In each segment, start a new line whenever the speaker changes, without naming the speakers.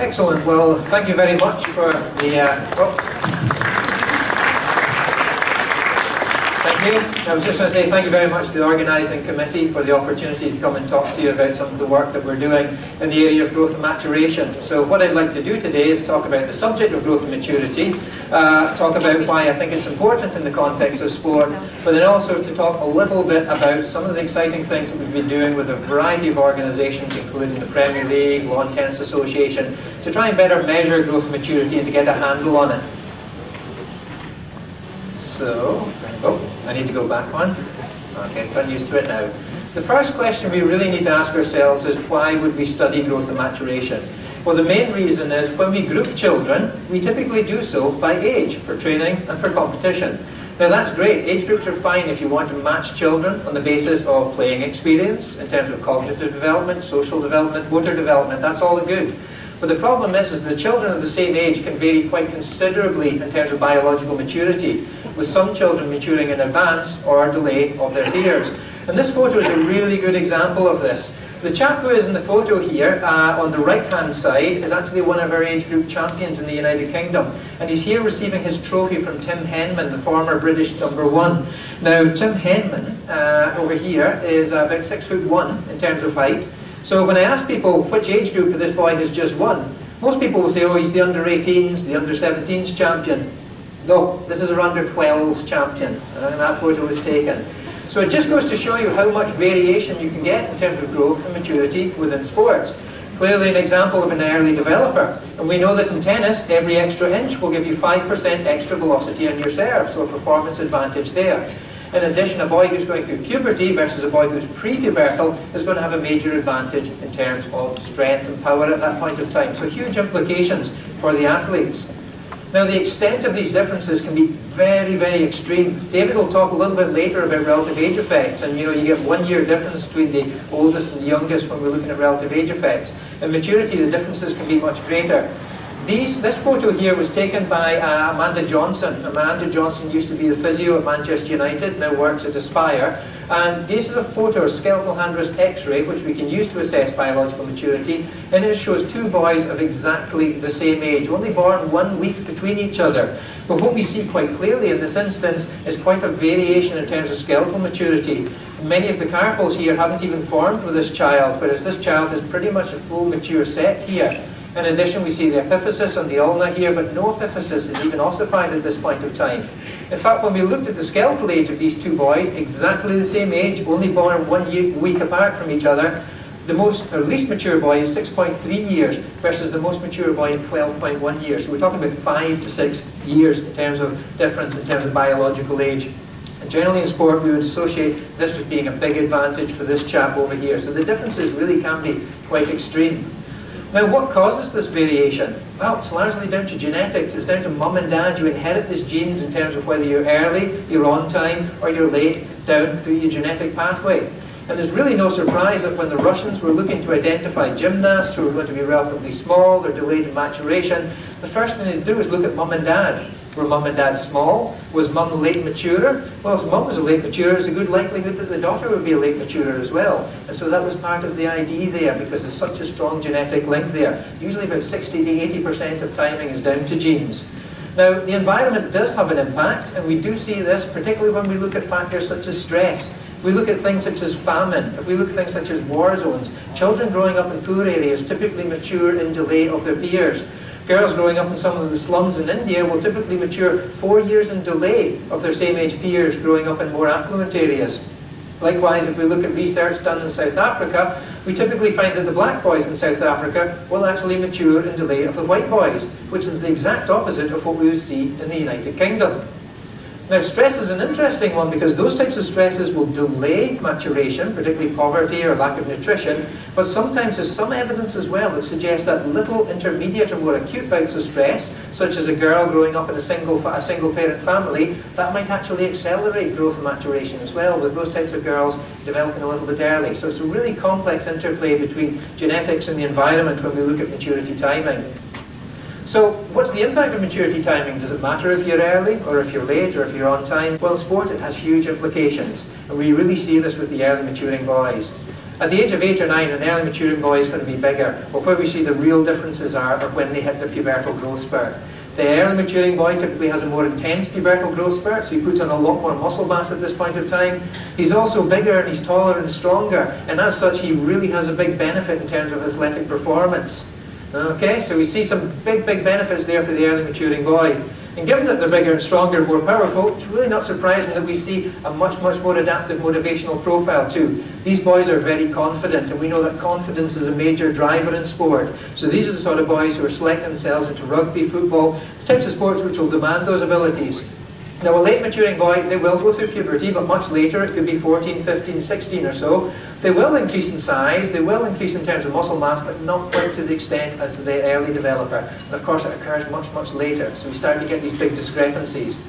Excellent. Well, thank you very much for the... Thank you. I was just going to say thank you very much to the organising committee for the opportunity to come and talk to you about some of the work that we're doing in the area of growth and maturation. So what I'd like to do today is talk about the subject of growth and maturity, talk about why I think it's important in the context of sport, but then also to talk a little bit about some of the exciting things that we've been doing with a variety of organisations, including the Premier League, Lawn Tennis Association, to try and better measure growth and maturity and to get a handle on it. So, I need to go back one. Okay, I'm used to it now. The first question we really need to ask ourselves is, why would we study growth and maturation? Well, the main reason is when we group children, we typically do so by age, for training and for competition. Now that's great. Age groups are fine if you want to match children on the basis of playing experience, in terms of cognitive development, social development, motor development. That's all good. But the problem is the children of the same age can vary quite considerably in terms of biological maturity, with some children maturing in advance or delay of their peers. And this photo is a really good example of this. The chap who is in the photo here, on the right-hand side, is actually one of our age group champions in the United Kingdom. And he's here receiving his trophy from Tim Henman, the former British #1. Now, Tim Henman, over here, is about 6'1" in terms of height. So when I ask people which age group this boy has just won, most people will say, oh, he's the under-18s, the under-17s champion. No, this is our under-12s champion, and that photo was taken. So it just goes to show you how much variation you can get in terms of growth and maturity within sports. Clearly an example of an early developer. And we know that in tennis, every extra inch will give you 5% extra velocity on your serve, so a performance advantage there. In addition, a boy who's going through puberty versus a boy who's pre-pubertal is going to have a major advantage in terms of strength and power at that point of time. So huge implications for the athletes. Now the extent of these differences can be very, very extreme. David will talk a little bit later about relative age effects, and you get 1 year difference between the oldest and the youngest when we're looking at relative age effects. In maturity, the differences can be much greater. This photo here was taken by Amanda Johnson. Amanda Johnson used to be the physio at Manchester United, now works at Aspire. And this is a photo, a skeletal hand wrist x-ray, which we can use to assess biological maturity. And it shows two boys of exactly the same age, only born 1 week between each other. But what we see quite clearly in this instance is quite a variation in terms of skeletal maturity. Many of the carpals here haven't even formed with this child, whereas this child has pretty much a full mature set here. In addition, we see the epiphysis and the ulna here, but no epiphysis is even ossified at this point of time. In fact, when we looked at the skeletal age of these two boys, exactly the same age, only born 1 week apart from each other, the least mature boy is 6.3 years versus the most mature boy in 12.1 years. So we're talking about 5 to 6 years in terms of difference in terms of biological age. And generally in sport, we would associate this with being a big advantage for this chap over here. So the differences really can be quite extreme. Now, what causes this variation? Well, it's largely down to genetics. It's down to mum and dad. You inherit these genes in terms of whether you're early, you're on time, or you're late, down through your genetic pathway. And there's really no surprise that when the Russians were looking to identify gymnasts who were going to be relatively small, they're delayed in maturation, the first thing they do is look at mum and dad. Were mum and dad small? Was mum late maturer? Well, if mum was a late maturer, there's a good likelihood that the daughter would be a late maturer as well. And so that was part of the idea there, because there's such a strong genetic link there. Usually about 60 to 80% of timing is down to genes. Now, the environment does have an impact, and we do see this particularly when we look at factors such as stress. If we look at things such as famine, if we look at things such as war zones, children growing up in poor areas typically mature in delay of their peers. Girls growing up in some of the slums in India will typically mature 4 years in delay of their same age peers growing up in more affluent areas. Likewise, if we look at research done in South Africa, we typically find that the black boys in South Africa will actually mature in delay of the white boys, which is the exact opposite of what we would see in the United Kingdom. Now, stress is an interesting one because those types of stresses will delay maturation, particularly poverty or lack of nutrition, but sometimes there's some evidence as well that suggests that little intermediate or more acute bouts of stress, such as a girl growing up in a single parent family, that might actually accelerate growth and maturation as well, with those types of girls developing a little bit early. So it's a really complex interplay between genetics and the environment when we look at maturity timing. So what's the impact of maturity timing? Does it matter if you're early or if you're late or if you're on time? Well, in sport it has huge implications, and we really see this with the early maturing boys. At the age of 8 or 9, an early maturing boy is going to be bigger, but where we see the real differences are when they hit their pubertal growth spurt. The early maturing boy typically has a more intense pubertal growth spurt, so he puts on a lot more muscle mass at this point of time. He's also bigger and he's taller and stronger, and as such he really has a big benefit in terms of athletic performance. Okay, so we see some big benefits there for the early maturing boy. And given that they're bigger and stronger and more powerful, it's really not surprising that we see a much more adaptive motivational profile too. These boys are very confident, and we know that confidence is a major driver in sport. So these are the sort of boys who are selecting themselves into rugby, football, the types of sports which will demand those abilities. Now a late maturing boy, they will go through puberty, but much later, it could be 14, 15, 16 or so. They will increase in size, they will increase in terms of muscle mass, but not quite to the extent as the early developer. And of course it occurs much later, so we start to get these big discrepancies.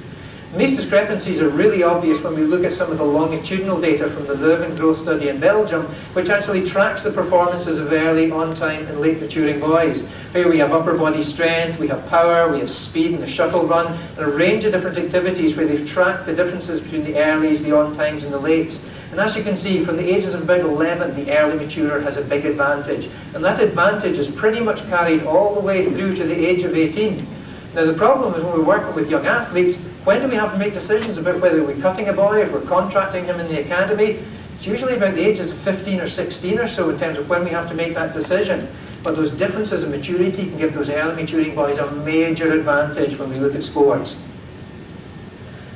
And these discrepancies are really obvious when we look at some of the longitudinal data from the Leuven growth study in Belgium, which actually tracks the performances of early, on-time and late maturing boys. Here we have upper body strength, we have power, we have speed in the shuttle run, and a range of different activities where they've tracked the differences between the earlies, the on-times and the lates. And as you can see, from the ages of about 11, the early maturer has a big advantage. And that advantage is pretty much carried all the way through to the age of 18. Now the problem is when we're working with young athletes, when do we have to make decisions about whether we're cutting a boy, if we're contracting him in the academy? It's usually about the ages of 15 or 16 or so in terms of when we have to make that decision. But those differences in maturity can give those early maturing boys a major advantage when we look at sports.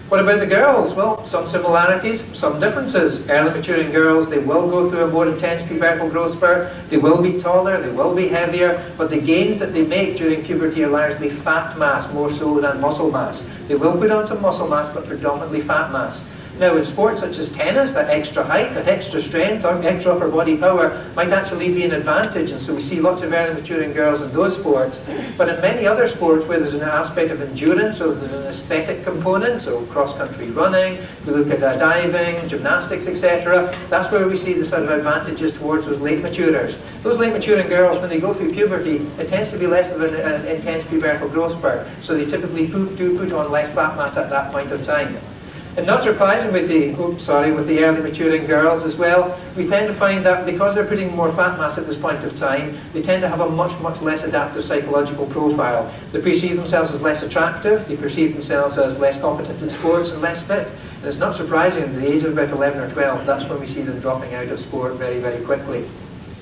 What about the girls? Well, some similarities, some differences. Early maturing girls, they will go through a more intense pubertal growth spurt, they will be taller, they will be heavier, but the gains that they make during puberty are largely fat mass more so than muscle mass. They will put on some muscle mass, but predominantly fat mass. Now in sports such as tennis, that extra height, that extra strength, or extra upper body power might actually be an advantage, and so we see lots of early maturing girls in those sports. But in many other sports where there's an aspect of endurance or there's an aesthetic component, so cross-country running, if we look at diving, gymnastics, etc., that's where we see the sort of advantages towards those late maturers. Those late maturing girls, when they go through puberty, it tends to be less of an intense pubertal growth spurt, so they typically do put on less fat mass at that point of time. And not surprising with the early maturing girls as well, we tend to find that because they're putting more fat mass at this point of time, they tend to have a much less adaptive psychological profile. They perceive themselves as less attractive, they perceive themselves as less competent in sports and less fit. And it's not surprising at the age of about 11 or 12, that's when we see them dropping out of sport very quickly.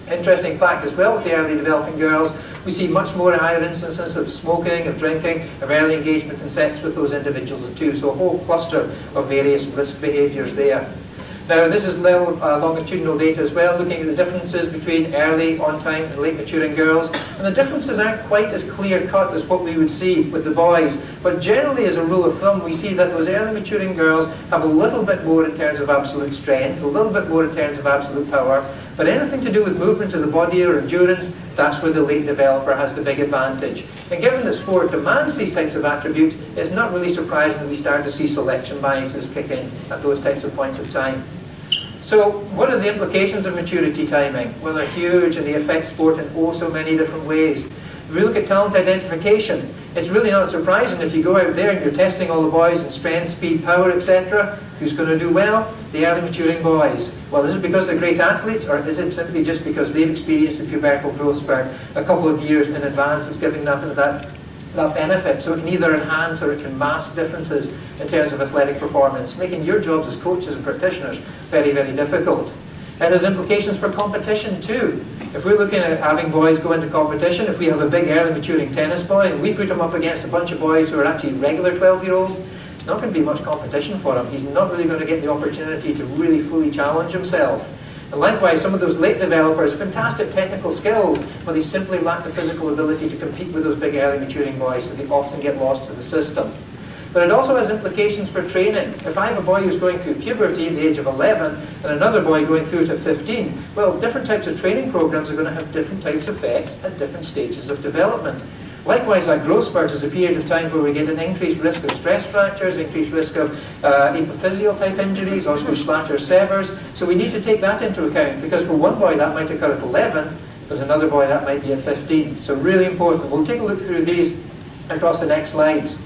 Interesting fact as well with the early developing girls, we see much more higher instances of smoking, of drinking, of early engagement in sex with those individuals too. So a whole cluster of various risk behaviours there. Now this is longitudinal data as well, looking at the differences between early, on-time and late maturing girls. And the differences aren't quite as clear-cut as what we would see with the boys. But generally, as a rule of thumb, we see that those early maturing girls have a little bit more in terms of absolute strength, a little bit more in terms of absolute power. But anything to do with movement of the body or endurance, that's where the late developer has the big advantage. And given that sport demands these types of attributes, it's not really surprising that we start to see selection biases kick in at those types of points of time. So what are the implications of maturity timing? Well, they're huge and they affect sport in oh so many different ways. If we look at talent identification, it's really not surprising if you go out there and you're testing all the boys in strength, speed, power, etc. Who's going to do well? The early maturing boys. Well, is it because they're great athletes, or is it simply just because they've experienced the pubertal growth spurt a couple of years in advance? It's giving them that benefit, so it can either enhance or it can mask differences in terms of athletic performance, making your jobs as coaches and practitioners very difficult. And there's implications for competition too. If we're looking at having boys go into competition, if we have a big early maturing tennis boy and we put him up against a bunch of boys who are actually regular 12-year-olds, it's not going to be much competition for him. He's not really going to get the opportunity to really fully challenge himself. And likewise, some of those late developers, fantastic technical skills, but they simply lack the physical ability to compete with those big early maturing boys, so they often get lost to the system. But it also has implications for training. If I have a boy who's going through puberty at the age of 11 and another boy going through to 15, well, different types of training programs are going to have different types of effects at different stages of development. Likewise, our growth spurt is a period of time where we get an increased risk of stress fractures, increased risk of epiphyseal type injuries, osgood-Schlatter severs. So we need to take that into account, because for one boy that might occur at 11, but another boy that might be at 15. So really important. We'll take a look through these across the next slides.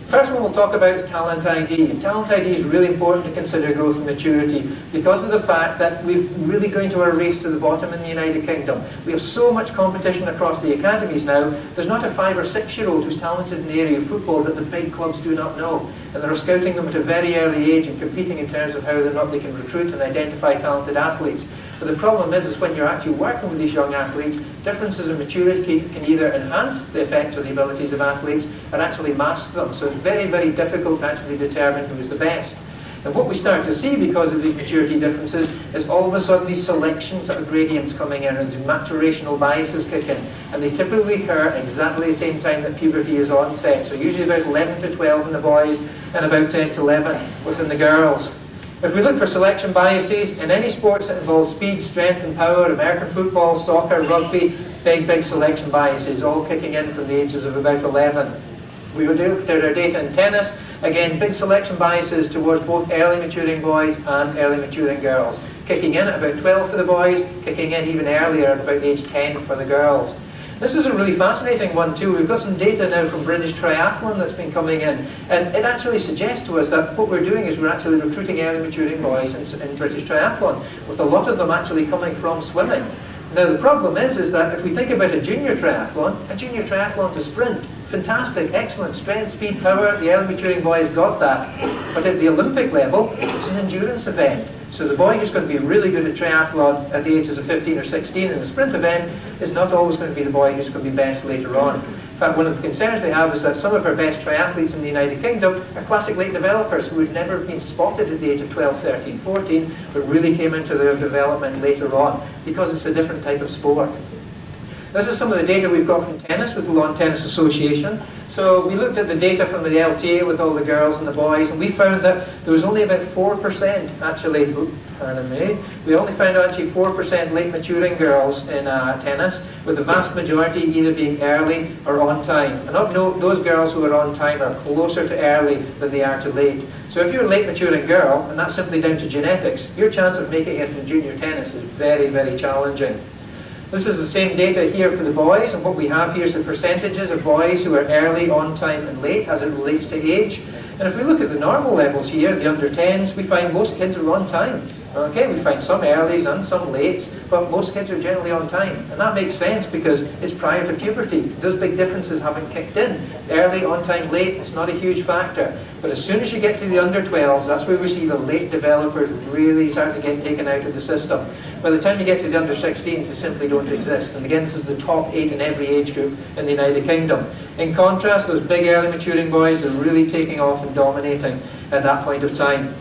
First one we'll talk about is talent ID. Talent ID is really important to consider growth and maturity because of the fact that we've really going to a race to the bottom in the United Kingdom. We have so much competition across the academies now, there's not a 5 or 6-year-old who's talented in the area of football that the big clubs do not know. And they're scouting them at a very early age and competing in terms of how or not they can recruit and identify talented athletes. But the problem is when you're actually working with these young athletes, differences in maturity can either enhance the effects or the abilities of athletes or actually mask them. So it's very, very difficult to actually determine who is the best. And what we start to see because of these maturity differences is all of a sudden these selections of gradients coming in and these maturational biases kick in. And they typically occur exactly the same time that puberty is onset. So usually about 11 to 12 in the boys and about 10 to 11 within the girls. If we look for selection biases, in any sports that involve speed, strength and power, American football, soccer, rugby, big selection biases, all kicking in from the ages of about 11. We would look at our data in tennis, again, big selection biases towards both early maturing boys and early maturing girls. Kicking in at about 12 for the boys, kicking in even earlier at about age 10 for the girls. This is a really fascinating one too. We've got some data now from British Triathlon that's been coming in, and it actually suggests to us that what we're doing is we're actually recruiting early maturing boys in British Triathlon, with a lot of them actually coming from swimming. Now the problem is that if we think about a junior triathlon's a sprint. Fantastic, excellent, strength, speed, power, the early maturing boy has got that. But at the Olympic level, it's an endurance event. So the boy who's going to be really good at triathlon at the ages of 15 or 16 in a sprint event is not always going to be the boy who's going to be best later on. In fact, one of the concerns they have is that some of our best triathletes in the United Kingdom are classic late developers who had never been spotted at the age of 12, 13, 14, but really came into their development later on because it's a different type of sport. This is some of the data we've got from tennis with the Lawn Tennis Association. So we looked at the data from the LTA with all the girls and the boys, and we found that there was only about 4% actually, we only found actually 4% late maturing girls in tennis, with the vast majority either being early or on time. And of note, those girls who are on time are closer to early than they are to late. So if you're a late maturing girl, and that's simply down to genetics, your chance of making it in junior tennis is very, very challenging. This is the same data here for the boys, and what we have here is the percentages of boys who are early, on time and late as it relates to age. And if we look at the normal levels here, the under 10s, we find most kids are on time. Okay, we find some earlies and some lates, but most kids are generally on time. And that makes sense because it's prior to puberty. Those big differences haven't kicked in. Early, on time, late, it's not a huge factor. But as soon as you get to the under 12s, that's where we see the late developers really starting to get taken out of the system. By the time you get to the under 16s, they simply don't exist. And again, this is the top 8 in every age group in the United Kingdom. In contrast, those big early maturing boys are really taking off and dominating at that point of time.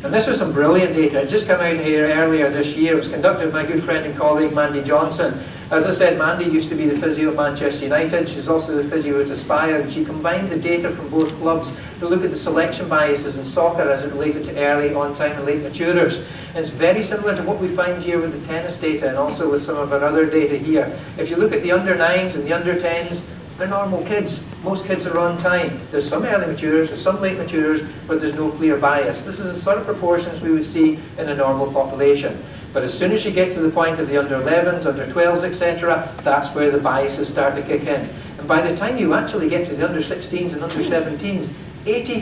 And this was some brilliant data. It just came out here earlier this year. It was conducted by my good friend and colleague Mandy Johnson. As I said, Mandy used to be the physio at Manchester United. She's also the physio at Aspire, and she combined the data from both clubs to look at the selection biases in soccer as it related to early, on-time and late maturers. And it's very similar to what we find here with the tennis data and also with some of our other data here. If you look at the under 9s and the under 10s, they're normal kids. Most kids are on time. There's some early maturers, there's some late maturers, but there's no clear bias. This is the sort of proportions we would see in a normal population. But as soon as you get to the point of the under 11s, under 12s, etc., that's where the biases start to kick in. And by the time you actually get to the under 16s and under 17s,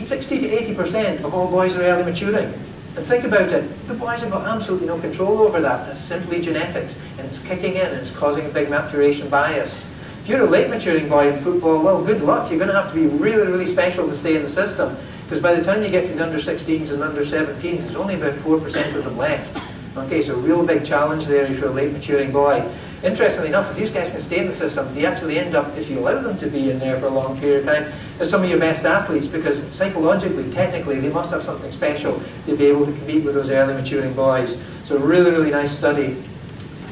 60 to 80% of all boys are early maturing. And think about it, the boys have got absolutely no control over that. That's simply genetics, and it's kicking in and it's causing a big maturation bias. If you're a late maturing boy in football, well, good luck. You're going to have to be really, really special to stay in the system. Because by the time you get to the under 16s and under 17s, there's only about 4% of them left. Okay, so a real big challenge there if you're a late maturing boy. Interestingly enough, if these guys can stay in the system, they actually end up, if you allow them to be in there for a long period of time, as some of your best athletes, because psychologically, technically, they must have something special to be able to compete with those early maturing boys. So really, really nice study.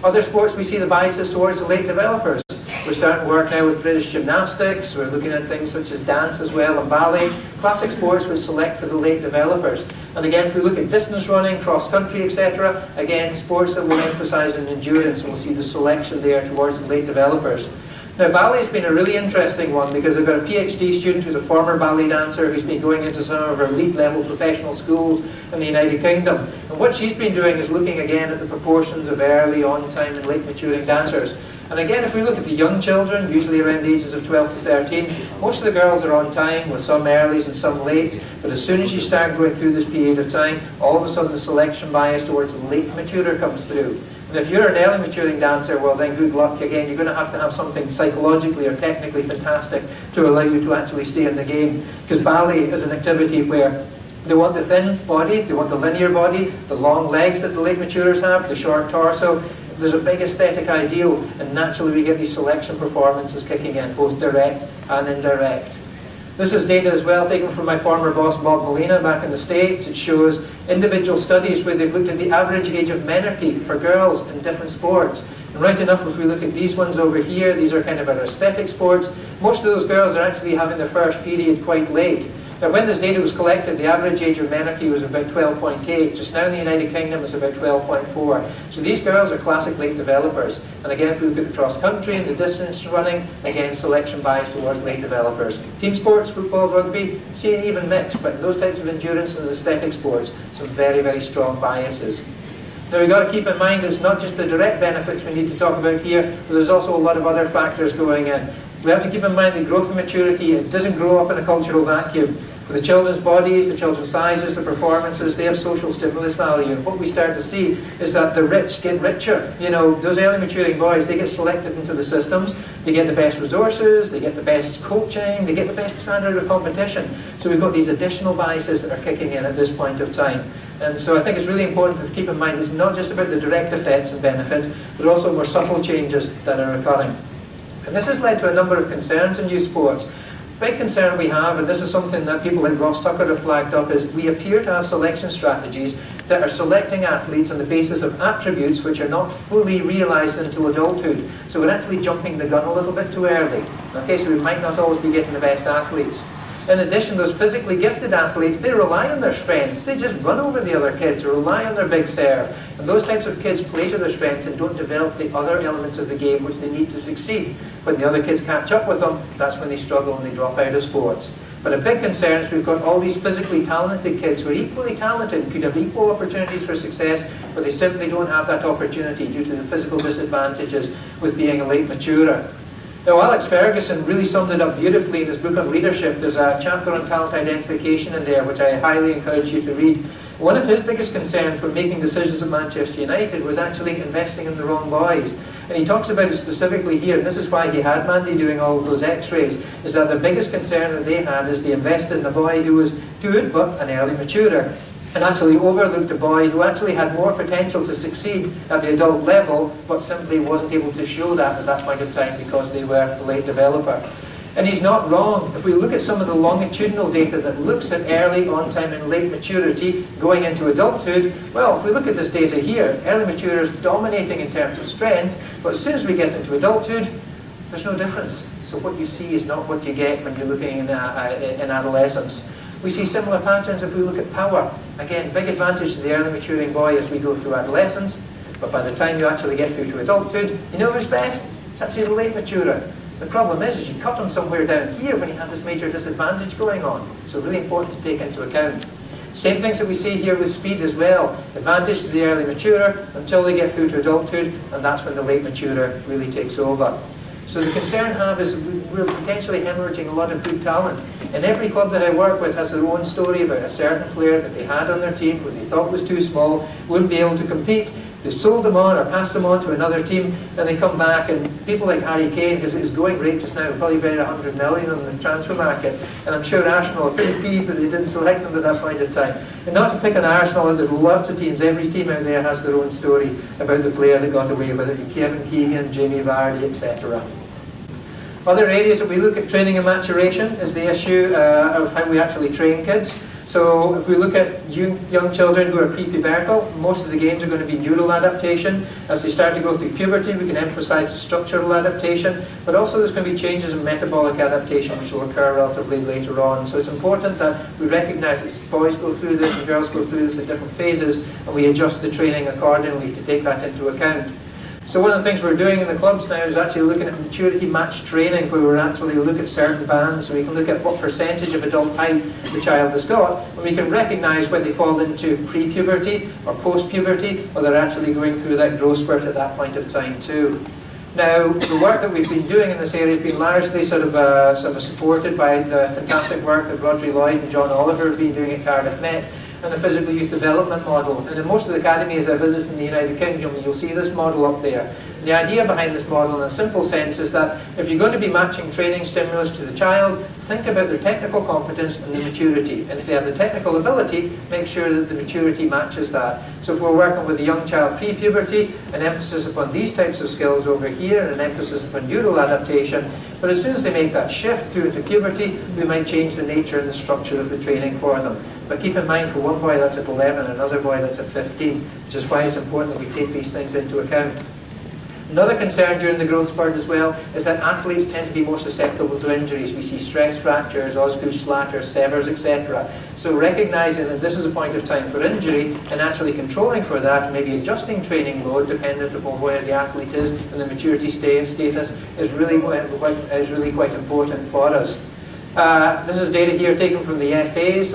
Other sports, we see the biases towards the late developers. We're starting to work now with British Gymnastics. We're looking at things such as dance as well and ballet. Classic sports we select for the late developers. And again, if we look at distance running, cross-country, etc., again, sports that will emphasise an endurance, and we'll see the selection there towards the late developers. Now, ballet's been a really interesting one because I've got a PhD student who's a former ballet dancer who's been going into some of our elite-level professional schools in the United Kingdom. And what she's been doing is looking again at the proportions of early, on-time and late maturing dancers. And again, if we look at the young children, usually around the ages of 12 to 13, most of the girls are on time, with some earlys and some late. But as soon as you start going through this period of time, all of a sudden the selection bias towards late maturer comes through. And if you're an early maturing dancer, well then good luck. Again, you're going to have something psychologically or technically fantastic to allow you to actually stay in the game. Because ballet is an activity where they want the thin body, they want the linear body, the long legs that the late maturers have, the short torso. There's a big aesthetic ideal, and naturally we get these selection performances kicking in, both direct and indirect. This is data as well taken from my former boss Bob Molina back in the States. It shows individual studies where they've looked at the average age of menarche for girls in different sports. And right enough, if we look at these ones over here, these are kind of our aesthetic sports. Most of those girls are actually having their first period quite late. Now, when this data was collected, the average age of menarche was about 12.8. Just now in the United Kingdom, it's about 12.4. So these girls are classic late developers. And again, if we look at the cross-country and the distance running, again, selection bias towards late developers. Team sports, football, rugby, see an even mix, but in those types of endurance and aesthetic sports, some very, very strong biases. Now, we've got to keep in mind it's not just the direct benefits we need to talk about here, but there's also a lot of other factors going in. We have to keep in mind that growth and maturity, it doesn't grow up in a cultural vacuum. With the children's bodies, the children's sizes, the performances, they have social stimulus value. And what we start to see is that the rich get richer. You know, those early maturing boys, they get selected into the systems, they get the best resources, they get the best coaching, they get the best standard of competition. So we've got these additional biases that are kicking in at this point of time. And so I think it's really important to keep in mind it's not just about the direct effects and benefits, but also more subtle changes that are occurring. And this has led to a number of concerns in youth sports. Big concern we have, and this is something that people like Ross Tucker have flagged up, is we appear to have selection strategies that are selecting athletes on the basis of attributes which are not fully realised until adulthood. So we're actually jumping the gun a little bit too early. Okay, so we might not always be getting the best athletes. In addition, those physically gifted athletes, they rely on their strengths. They just run over the other kids, or rely on their big serve. And those types of kids play to their strengths and don't develop the other elements of the game which they need to succeed. When the other kids catch up with them, that's when they struggle and they drop out of sports. But a big concern is we've got all these physically talented kids who are equally talented and could have equal opportunities for success, but they simply don't have that opportunity due to the physical disadvantages with being a late maturer. Now, Alex Ferguson really summed it up beautifully in his book on leadership. There's a chapter on talent identification in there, which I highly encourage you to read. One of his biggest concerns when making decisions at Manchester United was actually investing in the wrong boys. And he talks about it specifically here, and this is why he had Mandy doing all of those x-rays, is that the biggest concern that they had is they invested in a boy who was good, but an early maturer, and actually overlooked a boy who actually had more potential to succeed at the adult level, but simply wasn't able to show that at that point of time because they were a late developer. And he's not wrong. If we look at some of the longitudinal data that looks at early, on time and late maturity going into adulthood, well, if we look at this data here, early maturers dominating in terms of strength, but as soon as we get into adulthood, there's no difference. So what you see is not what you get when you're looking in adolescence. We see similar patterns if we look at power. Again, big advantage to the early maturing boy as we go through adolescence, but by the time you actually get through to adulthood, you know who's best? It's actually the late maturer. The problem is you cut them somewhere down here when you have this major disadvantage going on. So really important to take into account. Same things that we see here with speed as well. Advantage to the early maturer until they get through to adulthood, and that's when the late maturer really takes over. So the concern I have is we're potentially hemorrhaging a lot of good talent. And every club that I work with has their own story about a certain player that they had on their team who they thought was too small, wouldn't be able to compete. They sold them on or passed them on to another team, and they come back, and people like Harry Kane, because his going rate just now, probably about 100 million on the transfer market, and I'm sure Arsenal are pretty peeved that they didn't select them at that point of time. And not to pick on Arsenal, there's lots of teams, every team out there has their own story about the player that got away with it, Kevin Keegan, Jamie Vardy, etc. Other areas that we look at training and maturation is the issue of how we actually train kids. So if we look at young children who are pre-pubertal, most of the gains are going to be neural adaptation. As they start to go through puberty, we can emphasize the structural adaptation, but also there's going to be changes in metabolic adaptation which will occur relatively later on. So it's important that we recognize that boys go through this and girls go through this at different phases, and we adjust the training accordingly to take that into account. So one of the things we're doing in the clubs now is actually looking at maturity match training, where we're actually looking at certain bands, so we can look at what percentage of adult height the child has got, and we can recognise when they fall into pre-puberty or post-puberty, or they're actually going through that growth spurt at that point of time too. Now, the work that we've been doing in this area has been largely sort of supported by the fantastic work that Rodri Lloyd and John Oliver have been doing at Cardiff Met, and the physical youth development model. And in most of the academies I visit in the United Kingdom, you'll see this model up there. And the idea behind this model in a simple sense is that if you're going to be matching training stimulus to the child, think about their technical competence and the maturity. And if they have the technical ability, make sure that the maturity matches that. So if we're working with a young child pre-puberty, an emphasis upon these types of skills over here, and an emphasis upon neural adaptation. But as soon as they make that shift through into puberty, we might change the nature and the structure of the training for them. But keep in mind, for one boy that's at 11 and another boy that's at 15, which is why it's important that we take these things into account. Another concern during the growth spurt as well is that athletes tend to be more susceptible to injuries. We see stress fractures, Osgood-Schlatter, severs, etc. So recognising that this is a point of time for injury and actually controlling for that, maybe adjusting training load dependent upon where the athlete is and the maturity status is really quite important for us. This is data here taken from the FA's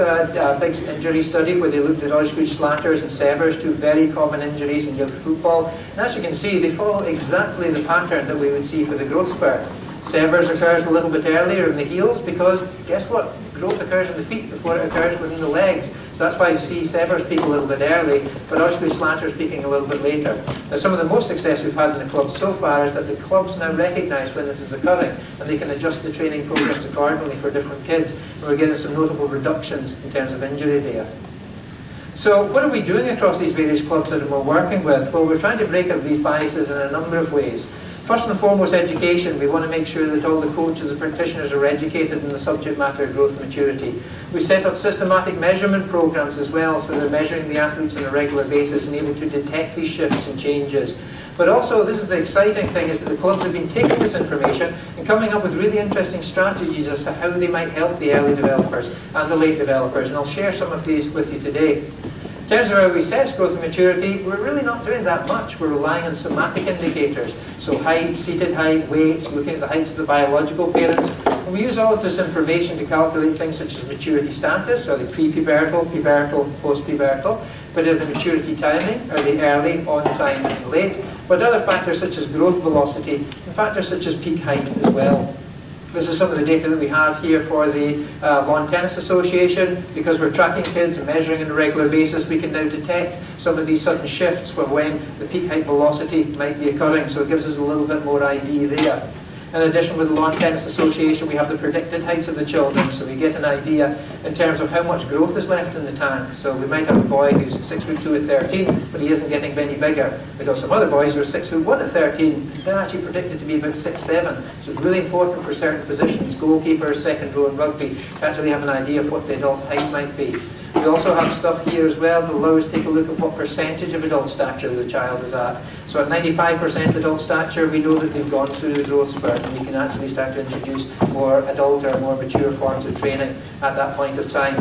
big injury study where they looked at Osgood-Schlatters and severs, two very common injuries in youth football. And as you can see, they follow exactly the pattern that we would see for the growth spurt. Severs occurs a little bit earlier in the heels because, guess what? Growth occurs in the feet before it occurs within the legs. So that's why you see severs peak a little bit early, but Osgood-Schlatters peaking a little bit later. Now, some of the most success we've had in the clubs so far is that the clubs now recognise when this is occurring, and they can adjust the training programs accordingly for different kids. And we're getting some notable reductions in terms of injury there. So what are we doing across these various clubs that we're working with? Well, we're trying to break up these biases in a number of ways. First and foremost, education. We want to make sure that all the coaches and practitioners are educated in the subject matter of growth and maturity. We set up systematic measurement programs as well, so they're measuring the athletes on a regular basis and able to detect these shifts and changes. But also, this is the exciting thing, is that the clubs have been taking this information and coming up with really interesting strategies as to how they might help the early developers and the late developers. And I'll share some of these with you today. In terms of how we assess growth and maturity, we're really not doing that much. We're relying on somatic indicators. So height, seated height, weight, looking at the heights of the biological parents. And we use all of this information to calculate things such as maturity status, are they pre-pubertal, pubertal, post-pubertal, but are the maturity timing, are they early, on time, and late, but other factors such as growth velocity, and factors such as peak height as well. This is some of the data that we have here for the Lawn Tennis Association. Because we're tracking kids and measuring on a regular basis, we can now detect some of these sudden shifts for when the peak height velocity might be occurring. So it gives us a little bit more idea there. In addition, with the Lawn Tennis Association, we have the predicted heights of the children, so we get an idea in terms of how much growth is left in the tank. So we might have a boy who's 6'2" at 13, but he isn't getting any bigger. We've got some other boys who are 6'1" at 13, they're actually predicted to be about 6'7". So it's really important for certain positions, goalkeepers, second row in rugby, to actually have an idea of what the adult height might be. We also have stuff here as well that allow us to take a look at what percentage of adult stature the child is at. So at 95% adult stature, we know that they've gone through the growth spurt, and we can actually start to introduce more adult or more mature forms of training at that point of time.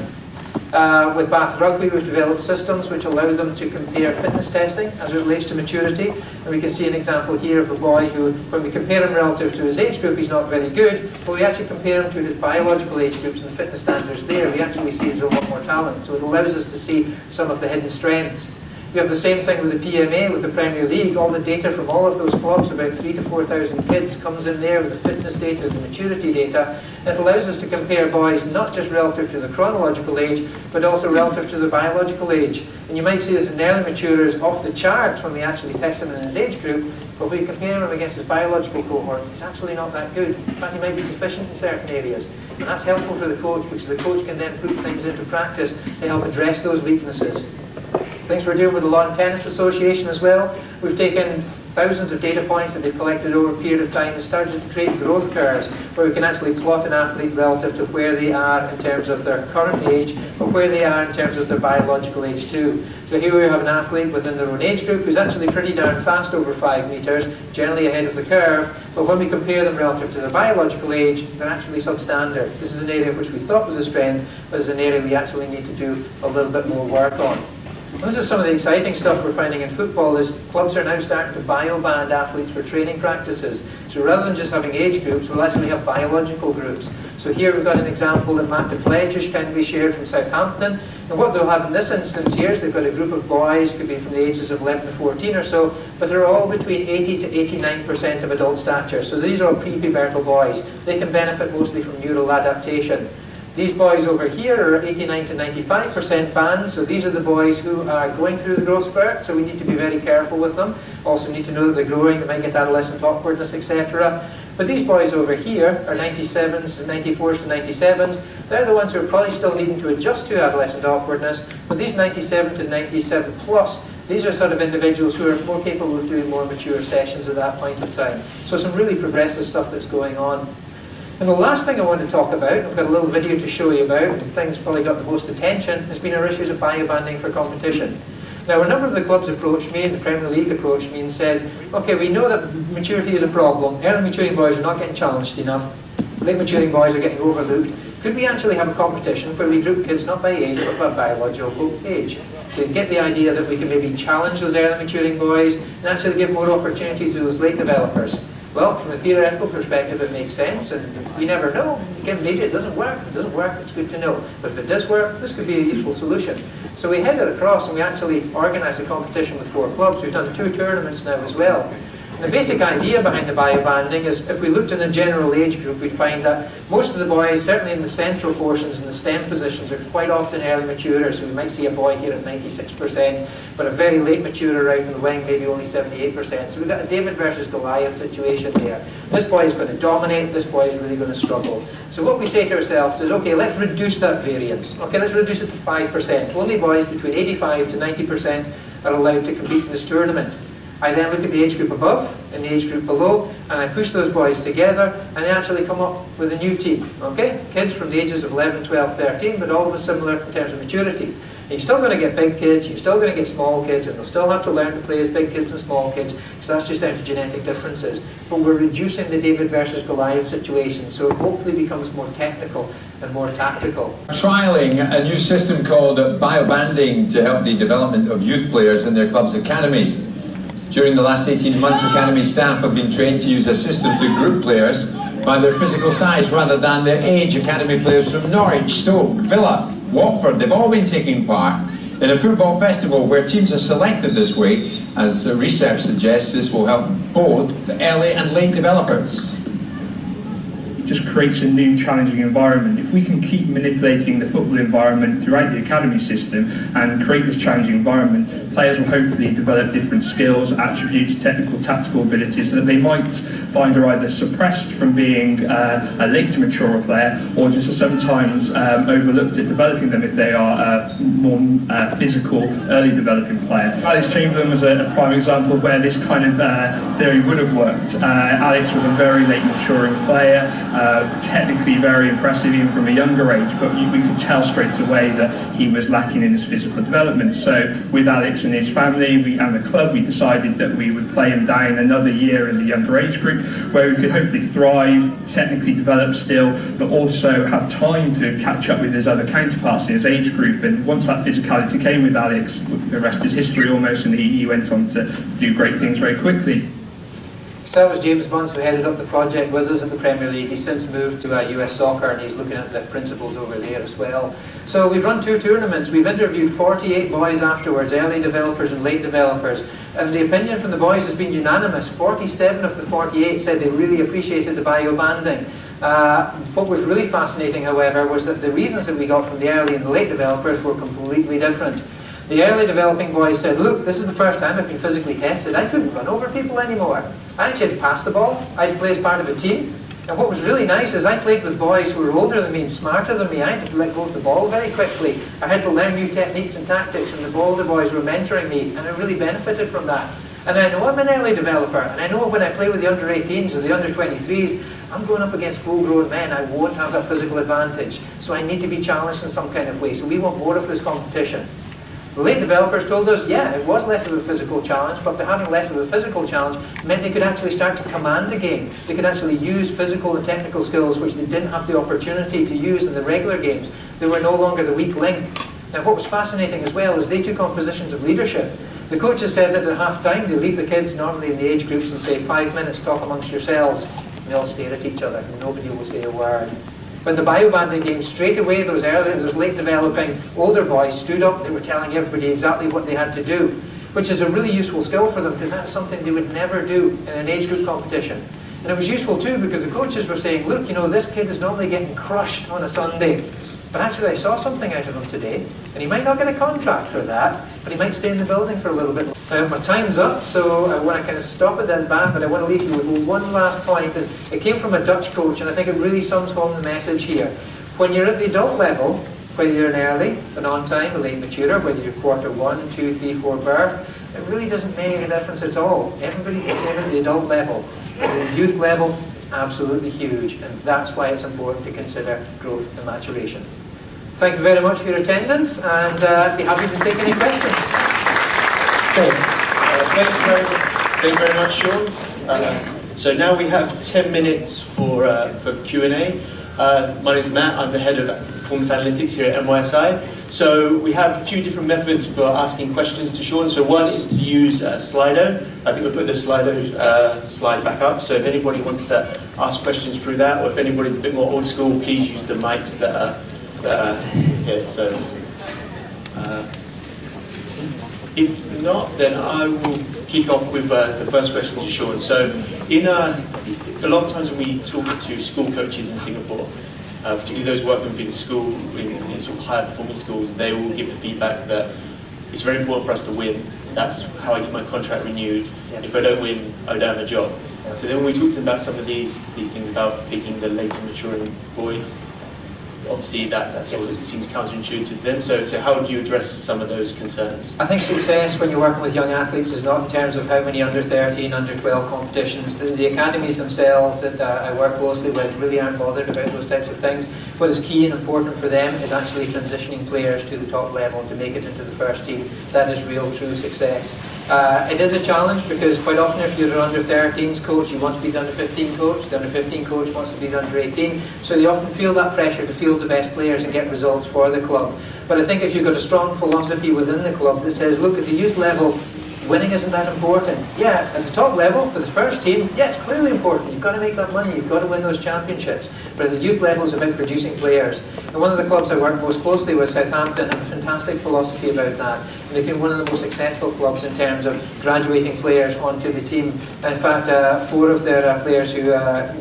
With Bath Rugby, we've developed systems which allow them to compare fitness testing as it relates to maturity. And we can see an example here of a boy who, when we compare him relative to his age group, he's not very good, but we actually compare him to his biological age groups and fitness standards there. We actually see there's a lot more talent. So it allows us to see some of the hidden strengths. We have the same thing with the PMA, with the Premier League. All the data from all of those clubs, about 3,000 to 4,000 kids, comes in there with the fitness data, the maturity data. It allows us to compare boys not just relative to the chronological age, but also relative to the biological age. And you might see that an early maturer is off the charts when we actually test him in his age group, but when we compare him against his biological cohort, he's actually not that good. In fact, he might be deficient in certain areas. And that's helpful for the coach, because the coach can then put things into practice to help address those weaknesses. Things we're doing with the Lawn Tennis Association as well. We've taken thousands of data points that they've collected over a period of time and started to create growth curves where we can actually plot an athlete relative to where they are in terms of their current age, but where they are in terms of their biological age too. So here we have an athlete within their own age group who's actually pretty darn fast over 5 meters, generally ahead of the curve, but when we compare them relative to their biological age, they're actually substandard. This is an area which we thought was a strength, but is an area we actually need to do a little bit more work on. And this is some of the exciting stuff we're finding in football is clubs are now starting to bioband athletes for training practices. So rather than just having age groups, we'll actually have biological groups. So here we've got an example that Matt DePledge has kindly shared from Southampton. And what they'll have in this instance here is they've got a group of boys, could be from the ages of 11 to 14 or so, but they're all between 80 to 89% of adult stature. So these are all pre-pubertal boys. They can benefit mostly from neural adaptation. These boys over here are 89 to 95% band, so these are the boys who are going through the growth spurt, so we need to be very careful with them. Also need to know that they're growing, they might get adolescent awkwardness, etc. But these boys over here are 97s, 94s to 97s. They're the ones who are probably still needing to adjust to adolescent awkwardness, but these 97 to 97 plus, these are sort of individuals who are more capable of doing more mature sessions at that point in time. So some really progressive stuff that's going on. And the last thing I want to talk about, I've got a little video to show you about, and things probably got the most attention, has been our issues of biobanding for competition. Now, a number of the clubs approached me, and the Premier League approached me and said, okay, we know that maturity is a problem. Early maturing boys are not getting challenged enough. Late maturing boys are getting overlooked. Could we actually have a competition where we group kids not by age, but by biological age? To get the idea that we can maybe challenge those early maturing boys and actually give more opportunities to those late developers. Well, from a theoretical perspective, it makes sense, and we never know. Again, maybe it doesn't work. If it doesn't work, it's good to know. But if it does work, this could be a useful solution. So we headed across, and we actually organised a competition with 4 clubs. We've done 2 tournaments now as well. And the basic idea behind the biobanding is if we looked in a general age group, we'd find that most of the boys, certainly in the central portions and the STEM positions, are quite often early maturers. So we might see a boy here at 96%, but a very late maturer out in the wing, maybe only 78%. So we've got a David versus Goliath situation there. This boy is going to dominate, this boy is really going to struggle. So what we say to ourselves is, okay, let's reduce that variance. Okay, let's reduce it to 5%. Only boys between 85 to 90% are allowed to compete in this tournament. I then look at the age group above and the age group below, and I push those boys together, and they actually come up with a new team. Okay? Kids from the ages of 11, 12, 13, but all of us similar in terms of maturity. And you're still going to get big kids, you're still going to get small kids, and they'll still have to learn to play as big kids and small kids, because that's just down to genetic differences. But we're reducing the David versus Goliath situation, so it hopefully becomes more technical and more tactical.
Trialling a new system called Bybanding to help the development of youth players in their clubs' academies. During the last 18 months, academy staff have been trained to use a system to group players by their physical size rather than their age. Academy players from Norwich, Stoke, Villa, Watford, they've all been taking part in a football festival where teams are selected this way. As research suggests, this will help both the early and late developers.
It just creates a new challenging environment. If we can keep manipulating the football environment throughout the academy system and create this challenging environment, players will hopefully develop different skills, attributes, technical, tactical abilities that they might find are either suppressed from being a later mature player or just sometimes overlooked at developing them if they are a more physical, early developing player. Alex Chamberlain was a prime example where this kind of theory would have worked. Alex was a very late maturing player, technically very impressive even from a younger age, but we could tell straight away that he was lacking in his physical development. So with Alex and his family and the club, we decided that we would play him down another year in the younger age group where we could hopefully thrive, technically develop still, but also have time to catch up with his other counterparts in his age group. And once that physicality came with Alex, the rest is history almost, and he went on to do great things very quickly.
So that was James Bunce, who headed up the project with us at the Premier League. He's since moved to US Soccer, and he's looking at the principles over there as well. So we've run 2 tournaments. We've interviewed 48 boys afterwards, early developers and late developers. And the opinion from the boys has been unanimous. 47 of the 48 said they really appreciated the biobanding. What was really fascinating, however, was that the reasons that we got from the early and the late developers were completely different. The early developing boys said, look, this is the first time I've been physically tested. I couldn't run over people anymore. I actually had to pass the ball. I had to play as part of a team. And what was really nice is I played with boys who were older than me and smarter than me. I had to let go of the ball very quickly. I had to learn new techniques and tactics, and the older boys were mentoring me, and I really benefited from that. And I know I'm an early developer, and I know when I play with the under-18s or the under-23s, I'm going up against full-grown men. I won't have that physical advantage. So I need to be challenged in some kind of way. So we want more of this competition. The late developers told us, yeah, it was less of a physical challenge, but by having less of a physical challenge meant they could actually start to command the game. They could actually use physical and technical skills which they didn't have the opportunity to use in the regular games. They were no longer the weak link. Now what was fascinating as well is they took on positions of leadership. The coaches said that at half-time they leave the kids normally in the age groups and say 5 minutes, talk amongst yourselves. And they all stare at each other and nobody will say a word. But the Bybanding game, straight away those late developing older boys stood up, they were telling everybody exactly what they had to do, which is a really useful skill for them because that's something they would never do in an age group competition. And it was useful too because the coaches were saying, look, you know, this kid is normally getting crushed on a Sunday, but actually I saw something out of him today, and he might not get a contract for that, but he might stay in the building for a little bit. My time's up, so I want to kind of stop it then back, but I want to leave you with one last point. It came from a Dutch coach, and I think it really sums home the message here. When you're at the adult level, whether you're an early, an on-time, a late maturer, whether you're quarter 1, 2, 3, 4 birth, it really doesn't make a difference at all. Everybody's the same at the adult level. At the youth level, it's absolutely huge, and that's why it's important to consider growth and maturation. Thank you very much for your attendance, and I'd be happy to take any questions.
Thank you very much, Sean. So now we have 10 minutes for Q&A. My name is Matt, I'm the head of Performance Analytics here at MYSI. So we have a few different methods for asking questions to Sean. So one is to use Slido. I think we'll put the Slido slide back up. So if anybody wants to ask questions through that, or if anybody's a bit more old school, please use the mics that are here. So if not, then I will kick off with the first question to Sean. So a lot of times when we talk to school coaches in Singapore, particularly those working within school, in sort of higher performing schools, they will give the feedback that it's very important for us to win. That's how I get my contract renewed. If I don't win, I don't have a job. So then when we talked about some of these things about picking the later maturing boys, obviously that sort of seems counterintuitive to them. So how would you address some of those concerns?
I think success when you're working with young athletes is not in terms of how many under 13, under 12 competitions. The academies themselves that I work closely with really aren't bothered about those types of things. What is key and important for them is actually transitioning players to the top level to make it into the first team. That is real, true success. It is a challenge because quite often if you're an under 13s coach, you want to be the under 15 coach. The under 15 coach wants to be the under 18. So they often feel that pressure to field the best players and get results for the club. But I think if you've got a strong philosophy within the club that says, look, at the youth level, winning isn't that important. Yeah, at the top level, for the first team, yeah, it's clearly important. You've got to make that money, you've got to win those championships. But at the youth level, it's about producing players. And one of the clubs I work most closely with, Southampton, have a fantastic philosophy about that. And they've been one of the most successful clubs in terms of graduating players onto the team. In fact, 4 of their players who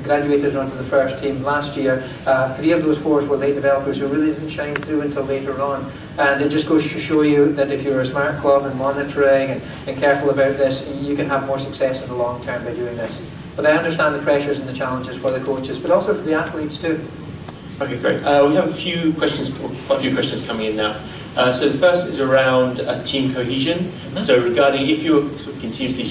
graduated onto the first team last year, 3 of those 4 were late developers who really didn't shine through until later on. And it just goes to show you that if you're a smart club and monitoring and careful about this, you can have more success in the long term by doing this. But I understand the pressures and the challenges for the coaches, but also for the athletes too.
Okay, great. We have a few questions, quite a few questions coming in now. So the first is around team cohesion. Mm-hmm. So regarding if you're sort of continuously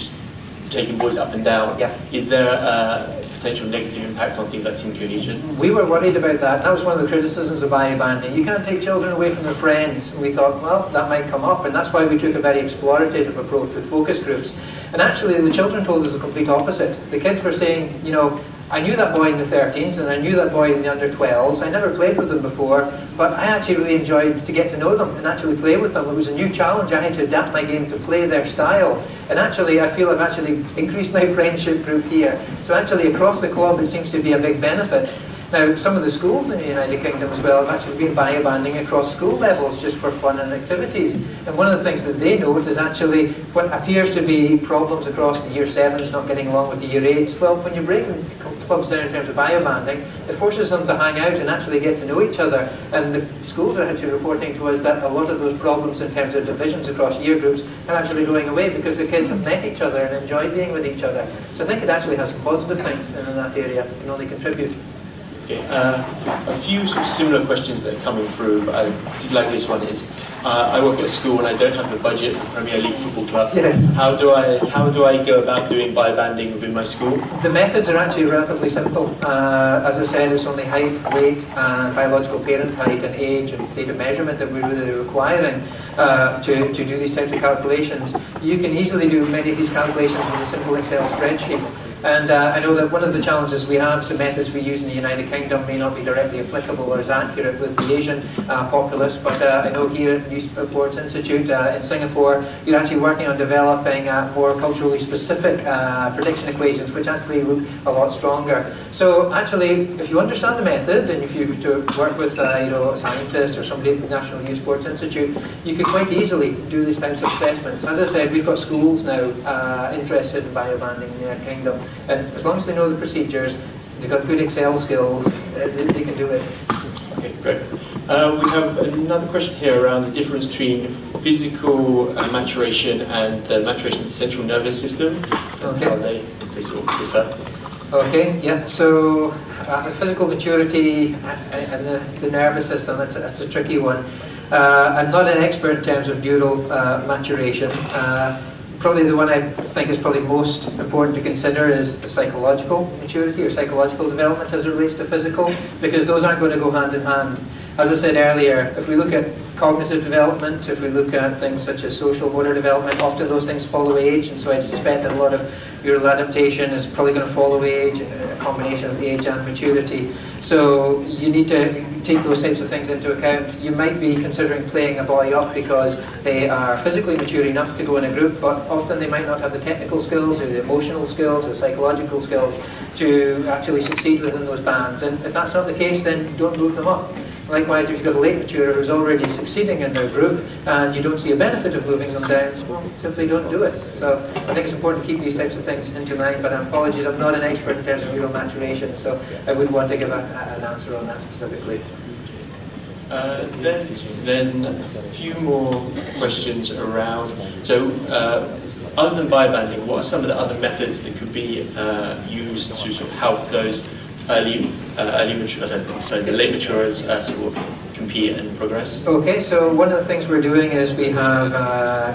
taking boys up and down, is there a potential negative impact on things like team cohesion?
We were worried about that. That was one of the criticisms of Bybanding. You can't take children away from their friends. And we thought, well, that might come up, and that's why we took a very explorative approach with focus groups. And actually, the children told us the complete opposite. The kids were saying, you know, I knew that boy in the 13s and I knew that boy in the under 12s. I never played with them before, but I actually really enjoyed to get to know them and actually play with them. It was a new challenge. I had to adapt my game to play their style. And actually, I feel I've actually increased my friendship group here. So actually, across the club, it seems to be a big benefit. Now, some of the schools in the United Kingdom as well have actually been Bybanding across school levels just for fun and activities. And one of the things that they note is actually what appears to be problems across the year 7s not getting along with the year 8s. Well, when you're breaking clubs down in terms of Bybanding, it forces them to hang out and actually get to know each other. And the schools are actually reporting to us that a lot of those problems in terms of divisions across year groups are actually going away because the kids have met each other and enjoyed being with each other. So I think it actually has some positive things in that area and can only contribute.
Okay, a few sort of similar questions that are coming through, but I did like this one is, I work at a school and I don't have the budget for Premier League football club.
Yes.
How do I go about doing Bybanding within my school?
The methods are actually relatively simple. As I said, it's only height, weight, biological parent height and age and date of measurement that we're really requiring to do these types of calculations. You can easily do many of these calculations with a simple Excel spreadsheet. And I know that one of the challenges we have, some methods we use in the United Kingdom may not be directly applicable or as accurate with the Asian populace, but I know here at Youth Sports Institute in Singapore, you're actually working on developing more culturally specific prediction equations, which actually look a lot stronger. So actually, if you understand the method, and if you work with a scientist or somebody at the National Youth Sports Institute, you could quite easily do these types of assessments. As I said, we've got schools now interested in biobanding in the United Kingdom. And as long as they know the procedures, they've got good Excel skills, they can do it.
Okay, great. We have another question here around the difference between physical maturation and the maturation of the central nervous system, and how they sort of differ.
Okay, yeah, so the physical maturity and the nervous system, that's a tricky one. I'm not an expert in terms of neural maturation. Probably the one I think is probably most important to consider is the psychological maturity or psychological development as it relates to physical, because those aren't going to go hand in hand. As I said earlier, if we look at cognitive development, if we look at things such as social motor development, often those things follow age, and so I suspect that a lot of neural adaptation is probably going to follow age, a combination of age and maturity. So you need to take those types of things into account. You might be considering playing a boy up because they are physically mature enough to go in a group, but often they might not have the technical skills or the emotional skills or psychological skills to actually succeed within those bands. And if that's not the case, then don't move them up. Likewise, if you've got a late maturer who's already succeeding in their group and you don't see a benefit of moving them down, well, simply don't do it. So I think it's important to keep these types of things into mind, but apologies, I'm not an expert in terms of neural maturation, so I wouldn't want to give an answer on that specifically.
Then a few more questions around, so other than biobanding, what are some of the other methods that could be used to sort of help those the late maturers sort of compete and progress?
Okay, so one of the things we're doing is we have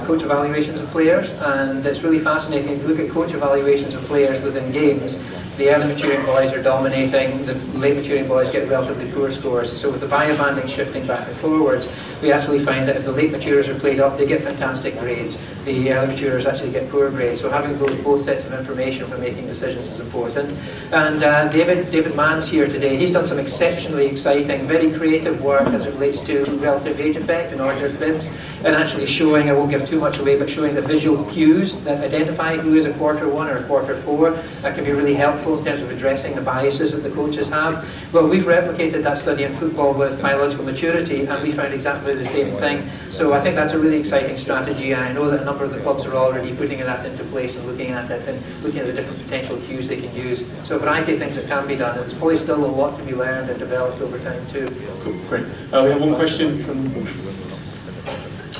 coach evaluations of players, and it's really fascinating. If you look at coach evaluations of players within games, the early maturing boys are dominating, the late maturing boys get relatively poor scores. So with the biobanding shifting back and forwards, we actually find that if the late maturers are played up, they get fantastic grades. The early maturers actually get poor grades. So having both sets of information for making decisions is important. And David Mann's here today. He's done some exceptionally exciting, very creative work as it relates to relative age effect and ordered bibs, and actually showing, I won't give too much away, but showing the visual cues that identify who is a quarter one or a quarter four. That can be really helpful in terms of addressing the biases that the coaches have. Well, we've replicated that study in football with biological maturity, and we found exactly the same thing. So I think that's a really exciting strategy, and I know that a number of the clubs are already putting that into place and looking at it and looking at the different potential cues they can use. So a variety of things that can be done. There's probably still a lot to be learned and developed over time too.
Cool, great. We have one question from...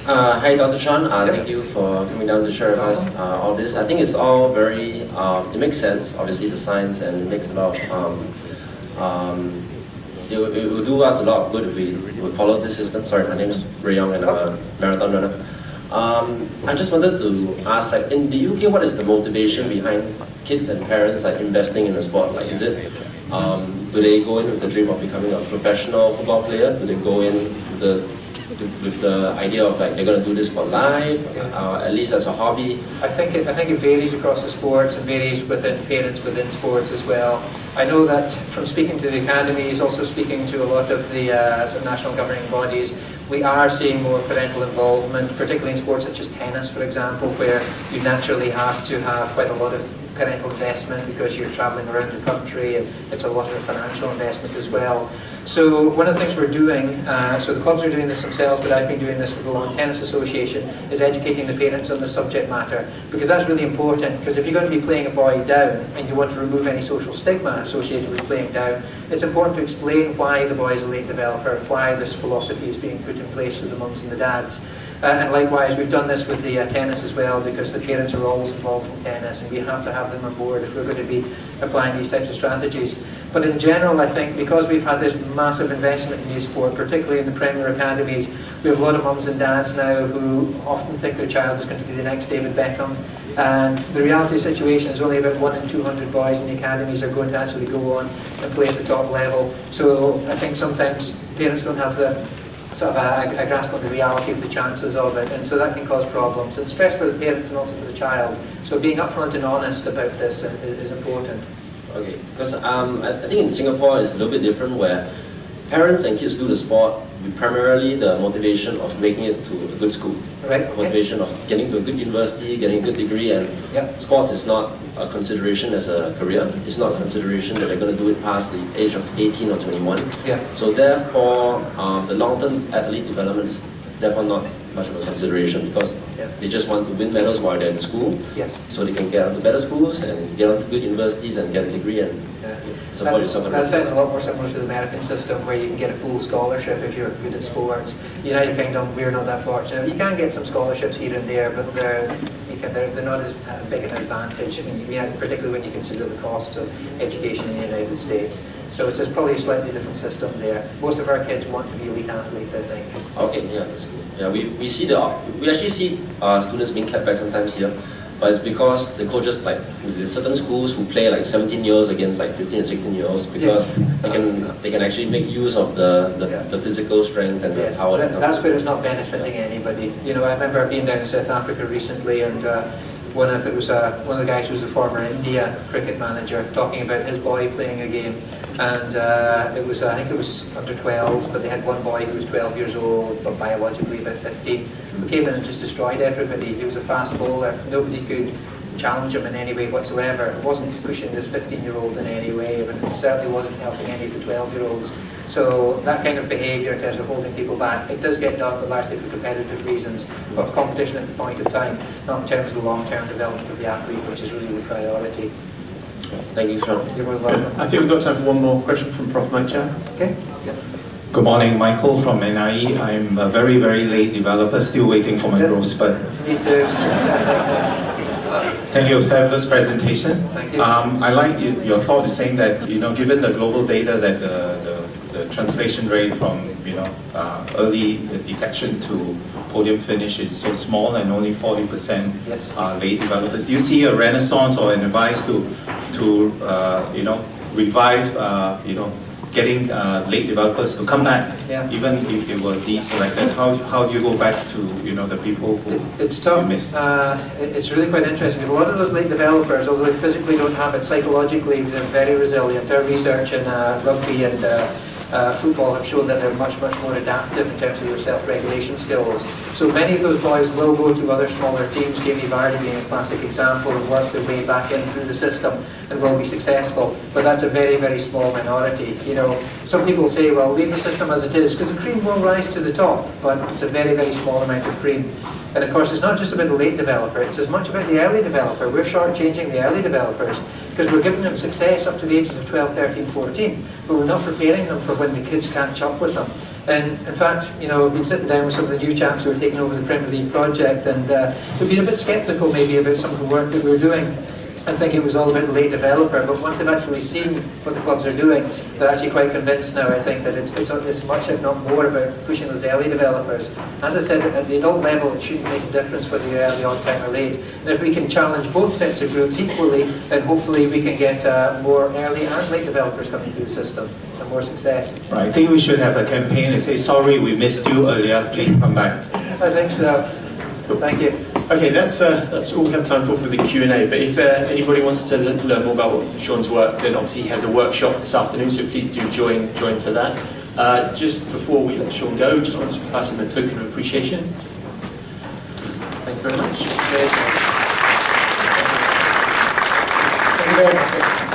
Hi, Dr. Chan. Thank you for coming down to share with us all this. I think it's all very, it makes sense, obviously, the science, and it makes a lot of, it will do us a lot of good if we would follow this system. Sorry, my name is Ray Young and I'm a marathon runner. I just wanted to ask, like, in the UK, what is the motivation behind kids and parents like investing in a sport? Like, is it, do they go in with the dream of becoming a professional football player? Do they go in with the idea of like they're going to do this for life, at least as a hobby? I think it varies across the sports and varies within parents within sports as well. I know that from speaking to the academies, also speaking to a lot of the sort of national governing bodies, we are seeing more parental involvement, particularly in sports such as tennis, for example, where you naturally have to have quite a lot of parental investment because you're travelling around the country, and it's a lot of financial investment as well. So one of the things we're doing, so the clubs are doing this themselves, but I've been doing this with the Lawn Tennis Association, is educating the parents on the subject matter, because that's really important. Because if you're going to be playing a boy down and you want to remove any social stigma associated with playing down, it's important to explain why the boy is a late developer, why this philosophy is being put in place to the mums and the dads. And likewise, we've done this with the tennis as well, because the parents are always involved in tennis, and we have to have them on board if we're going to be applying these types of strategies. But in general, I think because we've had this massive investment in youth sport, particularly in the Premier Academies, we have a lot of mums and dads now who often think their child is going to be the next David Beckham. And the reality situation is only about 1 in 200 boys in the academies are going to actually go on and play at the top level. So I think sometimes parents don't have the
sort of a grasp on the reality of the chances of it, and so that can cause problems and stress for the parents and also for the child. So being upfront and honest about this is important.
Okay, because I think in Singapore it's a little bit different, where parents and kids do the sport with primarily the motivation of making it to a good school.
Right.
Motivation of getting to a good university, getting a good degree, and sports is not a consideration as a career. It's not a consideration that they're going to do it past the age of 18 or 21.
Yeah.
So therefore, the long-term athlete development is therefore not much of a consideration, because they just want to win medals while they're in school.
Yes.
So they can get onto better schools and get onto good universities and get a degree and support yourself.
That sounds a lot more similar to the American system, where you can get a full scholarship if you're good at sports. United Kingdom, we're not that fortunate. You can get some scholarships here and there, but they're not as big an advantage, particularly when you consider the costs of education in the United States. So it's probably a slightly different system there. Most of our kids want to be elite athletes, I think.
Okay, yeah, that's good. Yeah, we actually see students being kept back sometimes here, but it's because the coaches, like there's certain schools who play like 17 years against like 15 and 16 year olds, because they can actually make use of the physical strength and the power.
That's where it's not benefiting anybody. I remember being down in South Africa recently, and one of the guys who was a former India cricket manager talking about his boy playing a game, and I think it was under 12s, but they had one boy who was 12 years old, but biologically about 15, who came in and just destroyed everybody. He was a fast bowler. Nobody could challenge him in any way whatsoever. It wasn't pushing this 15-year-old in any way, and it certainly wasn't helping any of the 12-year-olds. So that kind of behaviour in terms of holding people back, it does get done, but largely for competitive reasons, but competition at the point of time, not in terms of the long-term development of the athlete, which is really the priority.
Thank you, Sean.
You're very welcome.
I think we've got time for one more question from Prof. Mike Chan.
Okay. Yes.
Good morning, Michael from NIE. I'm a very, very late developer, still waiting for my growth spurt.
Me too.
Thank you, fabulous presentation.
Thank you.
I like your thought is saying that, given the global data that the translation rate from, early detection to podium finish is so small, and only 40% are late developers. Do you see a renaissance or an advice to revive, getting late developers to come back, even if they were deselected? How do you go back to the people who
it's tough.
you miss?
It's really quite interesting. A lot of those late developers, although they physically don't have it, psychologically they're very resilient. Our research in rugby and football have shown that they're much more adaptive in terms of their self-regulation skills. So many of those boys will go to other smaller teams, Jamie Vardy being a classic example, and work their way back in through the system and will be successful. But that's a very, very small minority. Some people say, well, leave the system as it is, because the cream will rise to the top, but it's a very, very small amount of cream. And of course, it's not just about the late developer, it's as much about the early developer. We're shortchanging the early developers, because we're giving them success up to the ages of 12, 13, 14, but we're not preparing them for when the kids catch up with them. And in fact, we've been sitting down with some of the new chaps who are taking over the Premier League project, and we've been a bit sceptical maybe about some of the work that we're doing. I think it was all about the late developer, but once they've actually seen what the clubs are doing, they're actually quite convinced now, I think, that it's much, if not more, about pushing those early developers. As I said, at the adult level, it shouldn't make a difference whether you're early, on time or late. And if we can challenge both sets of groups equally, then hopefully we can get more early and late developers coming through the system and more success.
Right. I think we should have a campaign and say, sorry, we missed you earlier, please come back.
I think so. Thank you.
Okay, that's all we have time for the Q&A, but if anybody wants to learn more about Sean's work, then obviously he has a workshop this afternoon, so please do join for that. Just before we let Sean go, just want to pass him a token of appreciation. Thank you very much.
Thank you very much.